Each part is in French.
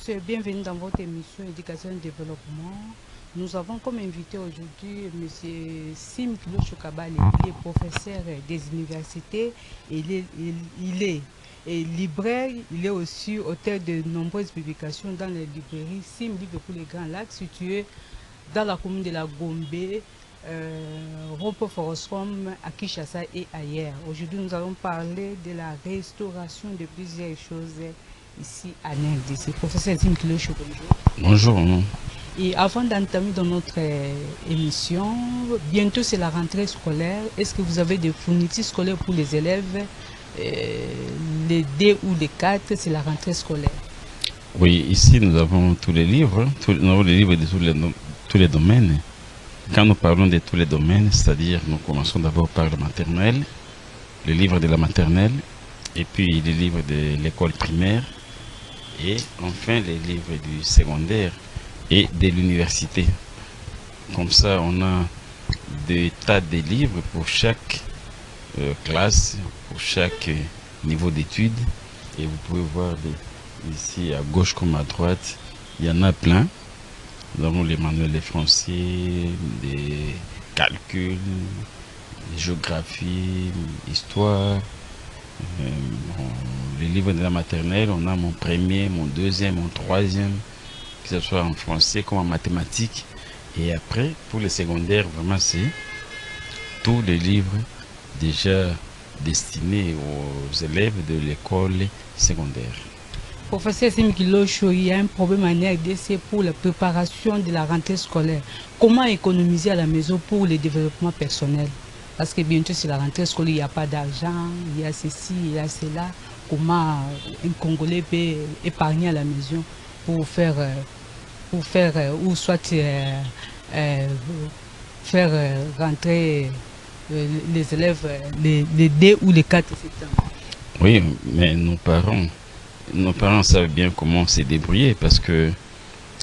tous, bienvenue dans votre émission Éducation et Développement. Nous avons comme invité aujourd'hui M. Sim Kilo Chokabale. Il est professeur des universités et il est libraire. Il est aussi auteur de nombreuses publications dans les librairies Sim Livre pour les Grands Lacs, situé dans la commune de la Gombe, Rompo Forostrom, à Kinshasa et ailleurs. Aujourd'hui, nous allons parler de la restauration de plusieurs choses ici à NRDC. Professeur Sim Kilo Chokabale. Bonjour. Et avant d'entamer dans notre émission, bientôt c'est la rentrée scolaire. Est-ce que vous avez des fournitures scolaires pour les élèves? Les D ou les 4, c'est la rentrée scolaire. Oui, ici nous avons tous les livres, nous avons les livres de tous les domaines. Quand nous parlons de tous les domaines, c'est-à-dire nous commençons d'abord par le maternel, les livres de la maternelle, et puis les livres de l'école primaire, et enfin les livres du secondaire et de l'université. Comme ça, on a des tas de livres pour chaque classe, pour chaque niveau d'études. Et vous pouvez voir ici à gauche comme à droite, il y en a plein. Nous avons les manuels de français, des calculs, des géographie, histoire. Les livres de la maternelle, on a mon premier, mon deuxième, mon troisième, que ce soit en français comme en mathématiques. Et après, pour les secondaires, vraiment, c'est tous les livres déjà destinés aux élèves de l'école secondaire. Professeur Sim Kilo Cho, il y a un problème en RDC pour la préparation de la rentrée scolaire. Comment économiser à la maison pour le développement personnel? Parce que bientôt c'est la rentrée scolaire, il n'y a pas d'argent, il y a ceci, il y a cela. Comment un Congolais peut épargner à la maison pour faire ou soit faire rentrer les élèves, les D ou les 4 septembre? Oui, mais nos parents savent bien comment se débrouiller parce que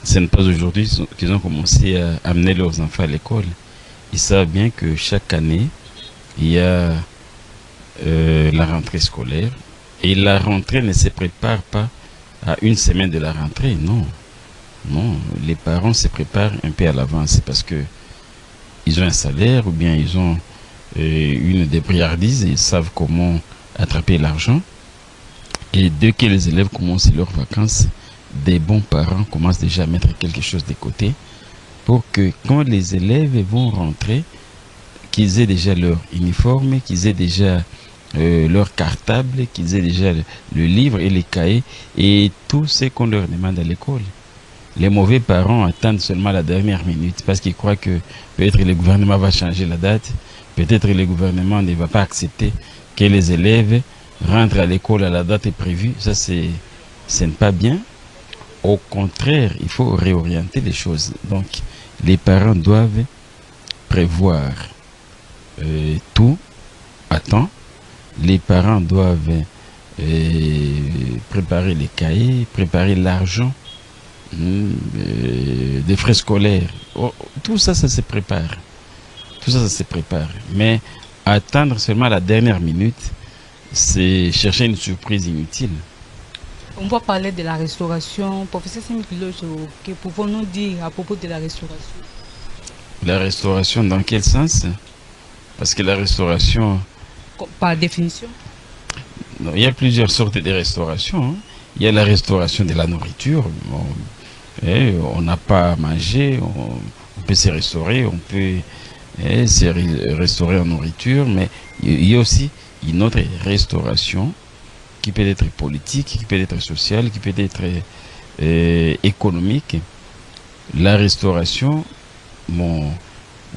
ce n'est pas aujourd'hui qu'ils ont commencé à amener leurs enfants à l'école. Ils savent bien que chaque année, il y a la rentrée scolaire et la rentrée ne se prépare pas à une semaine de la rentrée, non. Non, les parents se préparent un peu à l'avance parce que ils ont un salaire ou bien ils ont une débrouillardise et ils savent comment attraper l'argent. Et dès que les élèves commencent leurs vacances, des bons parents commencent déjà à mettre quelque chose de côté pour que quand les élèves vont rentrer, qu'ils aient déjà leur uniforme, qu'ils aient déjà leur cartable, qu'ils aient déjà le livre et les cahiers et tout ce qu'on leur demande à l'école. Les mauvais parents attendent seulement la dernière minute parce qu'ils croient que peut-être le gouvernement va changer la date, peut-être le gouvernement ne va pas accepter que les élèves rentrent à l'école à la date prévue. Ça, ce n'est pas bien. Au contraire, il faut réorienter les choses. Donc, les parents doivent prévoir tout à temps. Les parents doivent préparer les cahiers, préparer l'argent, des frais scolaires. Tout ça, ça se prépare. Tout ça, ça se prépare. Mais attendre seulement la dernière minute, c'est chercher une surprise inutile. On va parler de la restauration. Professeur Sim Kilo Cho, que pouvons-nous dire à propos de la restauration? La restauration, dans quel sens? Parce que la restauration... Par définition? Non, il y a plusieurs sortes de restauration. Hein. Il y a la restauration de la nourriture. On n'a pas à manger, on peut se restaurer, on peut se restaurer en nourriture, mais il y a aussi une autre restauration qui peut être politique, qui peut être sociale, qui peut être économique. La restauration, bon,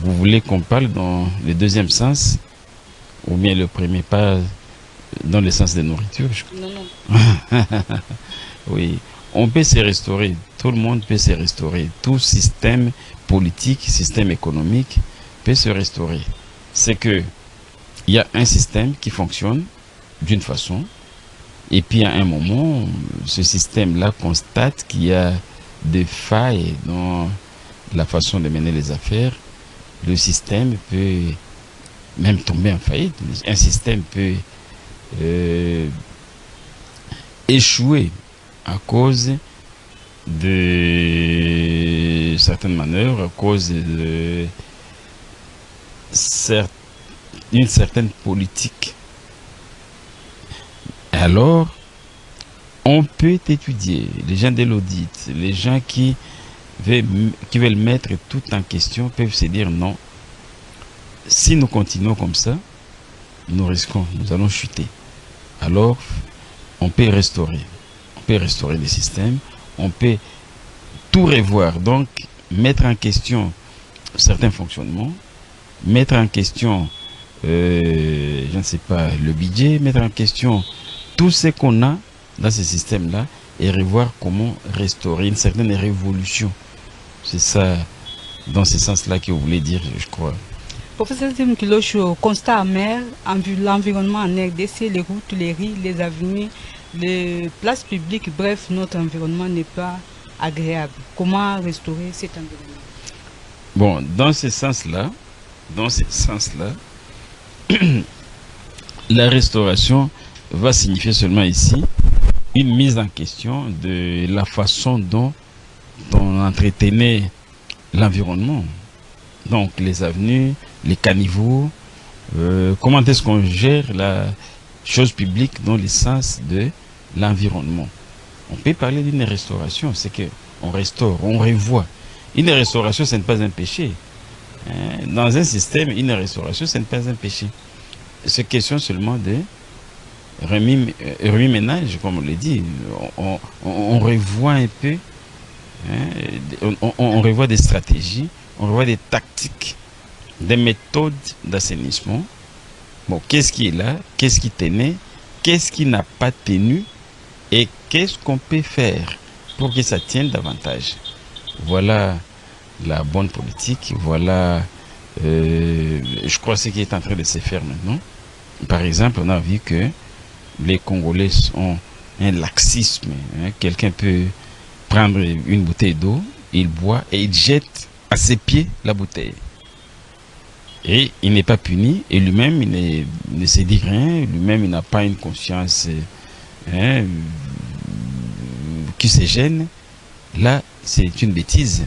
vous voulez qu'on parle dans le deuxième sens ou bien le premier, pas dans le sens de nourriture? Non, non. Oui, on peut se restaurer, tout le monde peut se restaurer, tout système politique, système économique peut se restaurer. C'est que il y a un système qui fonctionne d'une façon, et puis à un moment, ce système-là constate qu'il y a des failles dans la façon de mener les affaires. Le système peut même tomber en faillite. Un système peut échouer à cause de certaines manœuvres à cause de une certaine politique. Alors, on peut étudier, les gens de l'audit, les gens qui veulent mettre tout en question peuvent se dire non, si nous continuons comme ça, nous risquons, nous allons chuter. Alors, on peut restaurer les systèmes, on peut tout revoir, donc mettre en question certains fonctionnements, mettre en question, je ne sais pas, le budget, mettre en question tout ce qu'on a dans ce système-là et revoir comment restaurer une certaine révolution. C'est ça, dans ce sens-là que vous voulez dire, je crois. Professeur Kilocho, constat amer, l'environnement en RDC, les routes, les rues, les avenues, les places publiques, bref, notre environnement n'est pas agréable. Comment restaurer cet environnement? Bon, dans ce sens-là, la restauration va signifier seulement ici une mise en question de la façon dont on entretenait l'environnement. Donc les avenues, les caniveaux, comment est-ce qu'on gère la chose publique dans le sens de l'environnement. On peut parler d'une restauration, c'est qu'on restaure, on revoit. Une restauration, ce n'est pas un péché. Dans un système, une restauration, ce n'est pas un péché. C'est question seulement de remis-ménage, comme on le dit. On revoit un peu, on revoit des stratégies, on revoit des tactiques, des méthodes d'assainissement. Bon, qu'est-ce qui est là? Qu'est-ce qui tenait? Qu'est-ce qui n'a pas tenu? Et qu'est-ce qu'on peut faire pour que ça tienne davantage? Voilà la bonne politique. Voilà, je crois, ce qui est en train de se faire maintenant. Par exemple, on a vu que les Congolais ont un laxisme. Quelqu'un peut prendre une bouteille d'eau, il boit et il jette à ses pieds la bouteille. Et il n'est pas puni, et lui-même, il ne se dit rien, lui-même, il n'a pas une conscience qui se gêne. Là, c'est une bêtise.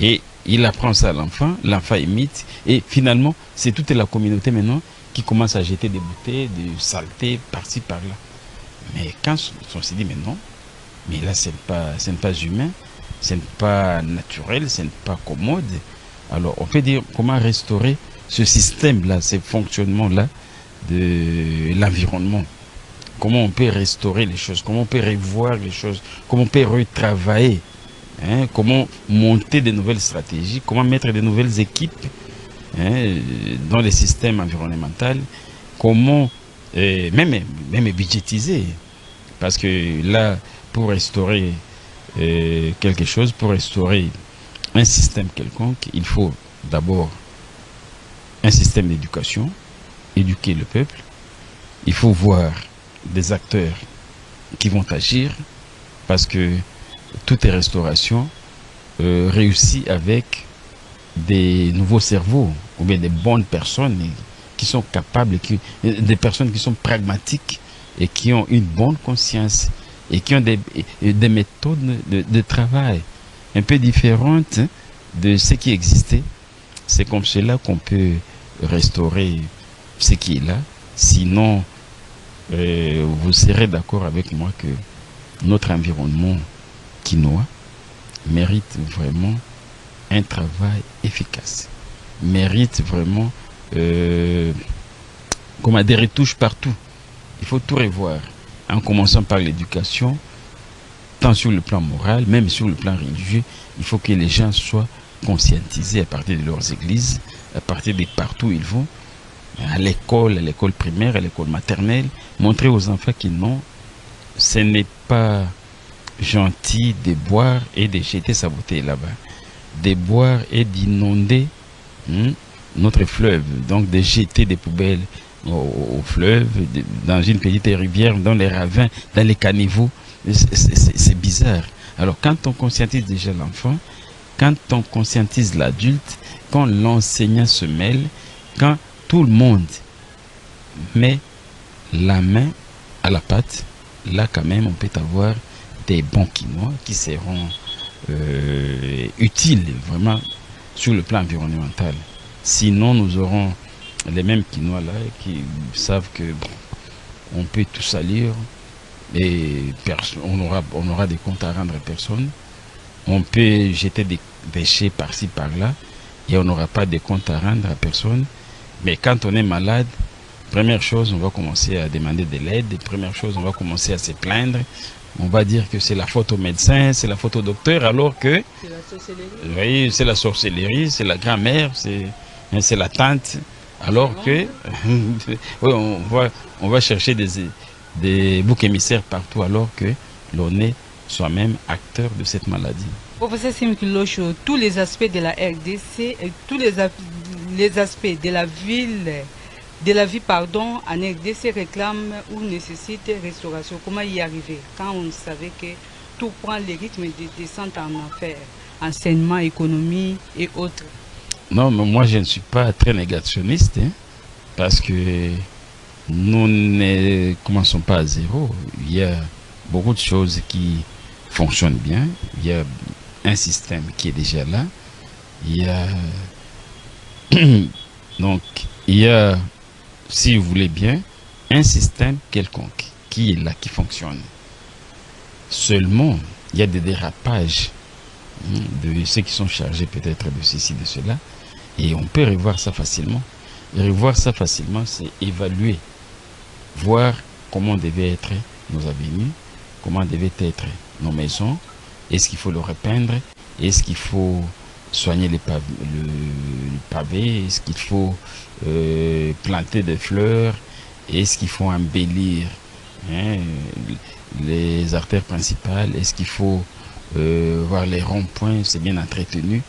Et il apprend ça à l'enfant, l'enfant imite, et finalement, c'est toute la communauté maintenant qui commence à jeter des bouteilles, des saletés par-ci, par-là. Mais quand on se dit, mais non, mais là, ce n'est pas humain, ce n'est pas naturel, ce n'est pas commode. Alors, on peut dire comment restaurer ce système-là, ce fonctionnement-là de l'environnement. Comment on peut restaurer les choses, comment on peut revoir les choses, comment on peut retravailler, comment monter de nouvelles stratégies, comment mettre de nouvelles équipes dans les systèmes environnementaux, comment même budgétiser. Parce que là, pour restaurer quelque chose, pour restaurer un système quelconque, il faut d'abord un système d'éducation, éduquer le peuple. Il faut voir des acteurs qui vont agir, parce que toute restauration réussit avec des nouveaux cerveaux, ou bien des bonnes personnes qui sont capables, des personnes qui sont pragmatiques et qui ont une bonne conscience et qui ont des méthodes de travail un peu différentes de ce qui existait. C'est comme cela qu'on peut restaurer ce qui est là. Sinon, vous serez d'accord avec moi que notre environnement quinois mérite vraiment un travail efficace, mérite vraiment comme des retouches partout. Il faut tout revoir, en commençant par l'éducation, tant sur le plan moral, même sur le plan religieux. Il faut que les gens soient conscientisés à partir de leurs églises, à partir de partout où ils vont, à l'école primaire, à l'école maternelle, montrer aux enfants que non, ce n'est pas gentil de boire et de jeter sa bouteille là-bas, de boire et d'inonder notre fleuve, donc de jeter des poubelles au fleuve, dans une petite rivière, dans les ravins, dans les caniveaux. C'est bizarre. Alors quand on conscientise déjà l'enfant, quand on conscientise l'adulte, quand l'enseignant se mêle, quand tout le monde met la main à la pâte, là quand même on peut avoir des bons quinois qui seront utile, vraiment, sur le plan environnemental. Sinon, nous aurons les mêmes Quinois là qui savent que on peut tout salir et on aura des comptes à rendre à personne. On peut jeter des déchets par-ci par-là et on n'aura pas de comptes à rendre à personne. Mais quand on est malade, première chose, on va commencer à demander de l'aide. Première chose, on va commencer à se plaindre. On va dire que c'est la faute au médecin, c'est la faute au docteur, alors que C'est la sorcellerie. oui, c'est la sorcellerie, c'est la grand-mère, c'est la tante. Alors que oui, on va chercher des boucs émissaires partout, alors que l'on est soi-même acteur de cette maladie. Professeur Simkilocho, tous les aspects de la RDC et tous les aspects de la vie pardon, en RDC réclament ou nécessitent restauration. Comment y arriver quand on savait que tout prend le rythme de descente en affaires, enseignement, économie et autres? Non, mais moi je ne suis pas très négationniste, hein, parce que nous ne commençons pas à zéro. Il y a beaucoup de choses qui fonctionnent bien. Il y a un système qui est déjà là. Il y a donc il y a, si vous voulez bien, un système quelconque qui est là, qui fonctionne. Seulement, il y a des dérapages de ceux qui sont chargés peut-être de ceci, de cela, et on peut revoir ça facilement. Et revoir ça facilement, c'est évaluer, voir comment devaient être nos avenues, comment devaient être nos maisons, est-ce qu'il faut le repeindre, est-ce qu'il faut soigner le pavé, est-ce qu'il faut planter des fleurs, est-ce qu'il faut embellir les artères principales, est-ce qu'il faut voir les ronds-points, c'est bien entretenu.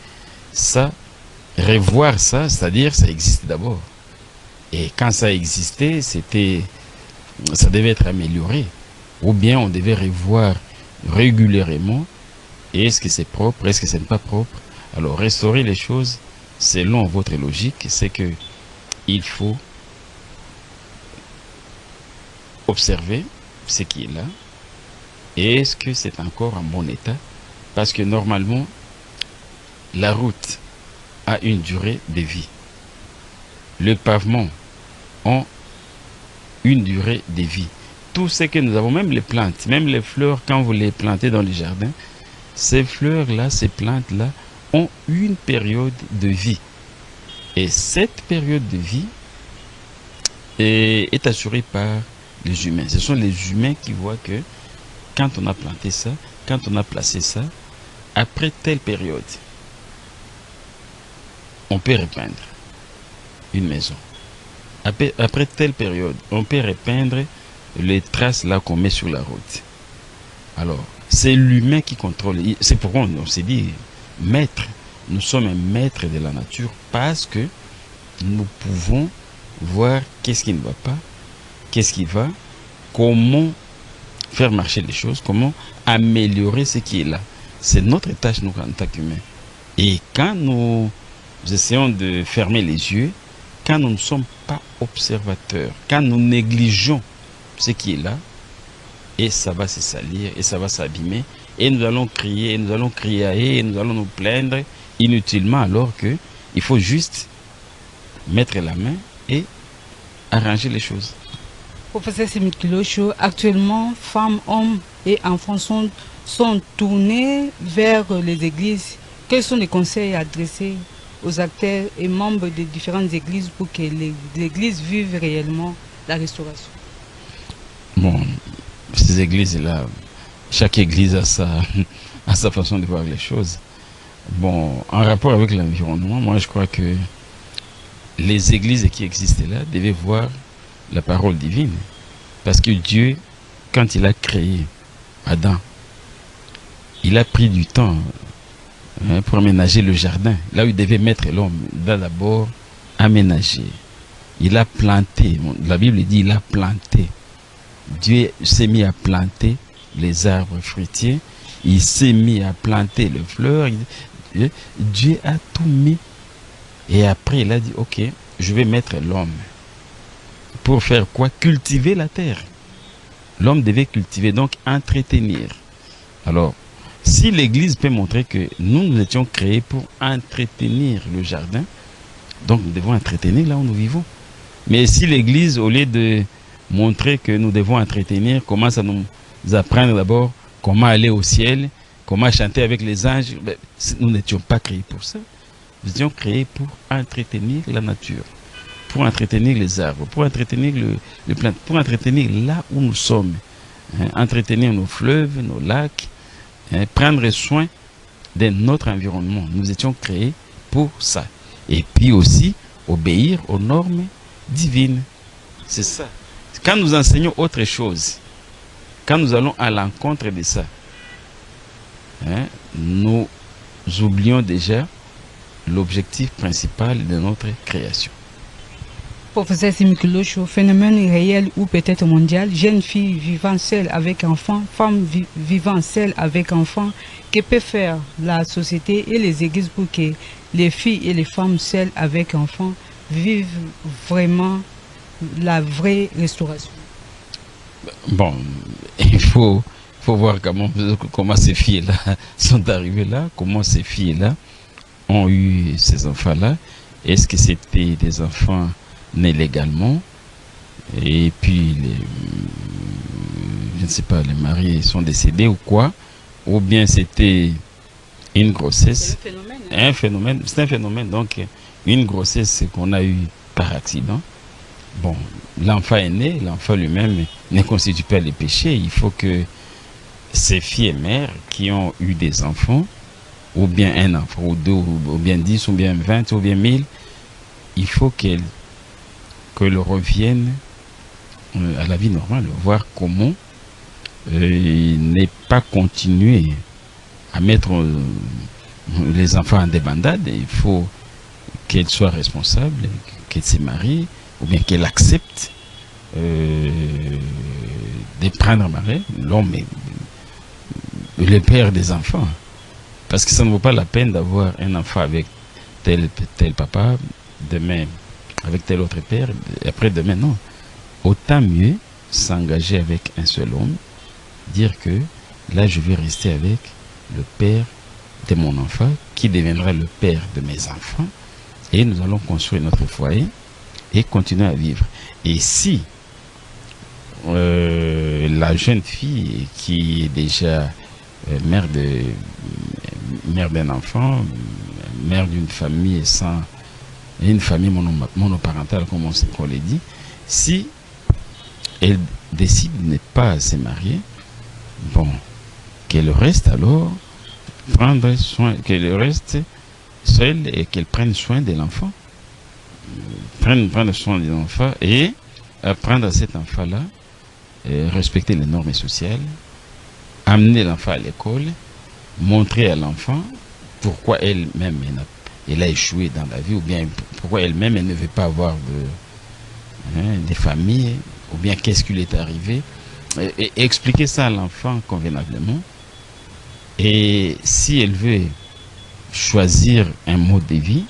Ça, revoir ça, c'est-à-dire ça existe d'abord. Et quand ça existait, ça devait être amélioré. Ou bien on devait revoir régulièrement, est-ce que c'est propre, est-ce que ce n'est pas propre. Alors restaurer les choses selon votre logique, c'est que il faut observer ce qui est là. Et est-ce que c'est encore en bon état? Parce que normalement, la route a une durée de vie. Le pavement a une durée de vie. Tout ce que nous avons, même les plantes, même les fleurs, quand vous les plantez dans le jardin, ces fleurs-là, ces plantes-là, ont une période de vie. Et cette période de vie est assurée par les humains. Ce sont les humains qui voient que quand on a planté ça, quand on a placé ça, après telle période, on peut repeindre une maison. Après telle période, on peut repeindre les traces là qu'on met sur la route. Alors, c'est l'humain qui contrôle. C'est pourquoi on s'est dit maître. Nous sommes un maître de la nature parce que nous pouvons voir qu'est-ce qui ne va pas, qu'est-ce qui va, comment faire marcher les choses, comment améliorer ce qui est là. C'est notre tâche, nous, en tant qu'humains. Et quand nous essayons de fermer les yeux, quand nous ne sommes pas observateurs, quand nous négligeons ce qui est là, et ça va se salir, et ça va s'abîmer, et nous allons crier, et nous allons crier, et nous allons nous plaindre inutilement, alors que il faut juste mettre la main et arranger les choses. Professeur Simkilocho, actuellement, femmes, hommes et enfants sont tournés vers les églises. Quels sont les conseils adressés aux acteurs et membres des différentes églises pour que les églises vivent réellement la restauration? Bon, ces églises-là, chaque église a sa façon de voir les choses. Bon, en rapport avec l'environnement, moi je crois que les églises qui existent là devaient voir la parole divine. Parce que Dieu, quand il a créé Adam, il a pris du temps pour aménager le jardin. Là où il devait mettre l'homme, il a d'abord aménagé. Il a planté. La Bible dit il a planté. Dieu s'est mis à planter les arbres fruitiers. Il s'est mis à planter les fleurs. Dieu a tout mis. Et après, il a dit, ok, je vais mettre l'homme. Pour faire quoi? Cultiver la terre. L'homme devait cultiver, donc entretenir. Alors, Si l'Église peut montrer que nous étions créés pour entretenir le jardin, donc nous devons entretenir là où nous vivons. Mais si l'Église, au lieu de montrer que nous devons entretenir, commence à nous apprendre d'abord comment aller au ciel, comment chanter avec les anges, nous n'étions pas créés pour ça. Nous étions créés pour entretenir la nature, pour entretenir les arbres, pour entretenir les plantes, pour entretenir là où nous sommes, entretenir nos fleuves, nos lacs, prendre soin de notre environnement. Nous étions créés pour ça. Et puis aussi, obéir aux normes divines. C'est ça. Quand nous enseignons autre chose, quand nous allons à l'encontre de ça, nous oublions déjà l'objectif principal de notre création. Professeur Simiki-Locho, phénomène réel ou peut-être mondial, jeunes filles vivant seules avec enfants, femmes vivant seules avec enfants, que peut faire la société et les églises pour que les filles et les femmes seules avec enfants vivent vraiment la vraie restauration? Bon, il faut voir comment ces filles-là sont arrivées là, comment ces filles-là ont eu ces enfants-là. Est-ce que c'était des enfants nés légalement, et puis je ne sais pas, les maris sont décédés ou quoi, ou bien c'était une grossesse, c'est un phénomène, donc une grossesse qu'on a eue par accident. Bon, l'enfant est né, l'enfant lui-même ne constitue pas les péchés. Il faut que ces filles et mères qui ont eu des enfants, ou bien un enfant, ou deux, ou bien 10, ou bien 20, ou bien 1000, il faut qu'elles reviennent à la vie normale, voir comment ne pas continuer à mettre les enfants en débandade. Il faut qu'elles soient responsables, qu'elles se marient, ou bien qu'elles acceptent de prendre marée, l'homme est le père des enfants. Parce que ça ne vaut pas la peine d'avoir un enfant avec tel papa, demain avec tel autre père, et après demain, non. Autant mieux s'engager avec un seul homme, dire que là je vais rester avec le père de mon enfant, qui deviendra le père de mes enfants, et nous allons construire notre foyer et continuer à vivre. Et si la jeune fille qui est déjà mère d'un enfant, mère d'une famille sans une famille monoparentale, comme on l'a dit, si elle décide de ne pas se marier, bon, qu'elle reste alors, prendre soin, qu'elle reste seule et qu'elle prenne soin de l'enfant, prendre soin de l'enfant et apprendre à cet enfant-là, respecter les normes sociales, amener l'enfant à l'école, montrer à l'enfant pourquoi elle-même elle a échoué dans la vie, ou bien pourquoi elle-même elle ne veut pas avoir de famille, ou bien qu'est-ce qui lui est arrivé, et expliquer ça à l'enfant convenablement. Et si elle veut choisir un mode de vie,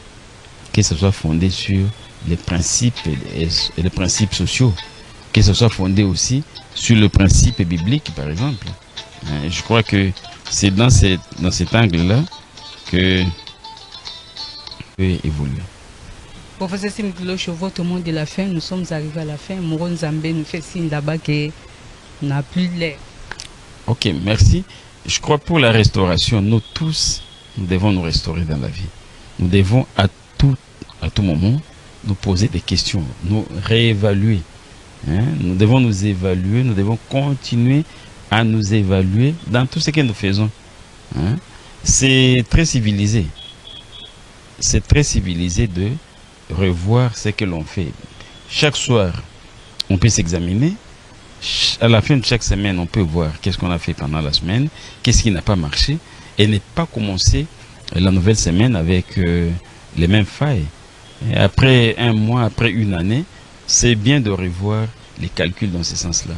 que ce soit fondé sur les principes et les principes sociaux, que ce soit fondé aussi sur le principe biblique, par exemple. Je crois que c'est dans cet angle-là que peut évoluer. Professeur Simiki-Locho, votre mot de la fin, nous sommes arrivés à la fin. Moron Zambé nous fait signe là-bas qu'on n'a plus l'air. Ok, merci. Je crois pour la restauration, nous tous, nous devons nous restaurer dans la vie. Nous devons à tout moment nous poser des questions, nous réévaluer. Nous devons nous évaluer, nous devons continuer à nous évaluer dans tout ce que nous faisons. C'est très civilisé. C'est très civilisé de revoir ce que l'on fait. Chaque soir, on peut s'examiner. À la fin de chaque semaine, on peut voir qu'est-ce qu'on a fait pendant la semaine, qu'est-ce qui n'a pas marché, et ne pas commencer la nouvelle semaine avec les mêmes failles. Et après un mois, après une année, c'est bien de revoir les calculs dans ce sens-là.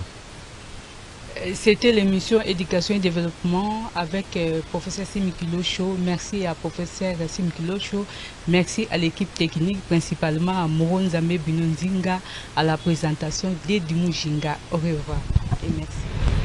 C'était l'émission Éducation et Développement avec professeur Simiki-Locho. Merci à professeur Simiki-Locho. Merci à l'équipe technique, principalement à Moron Zambé Binonzinga, à la présentation d'Edimou Jinga. Au revoir et merci.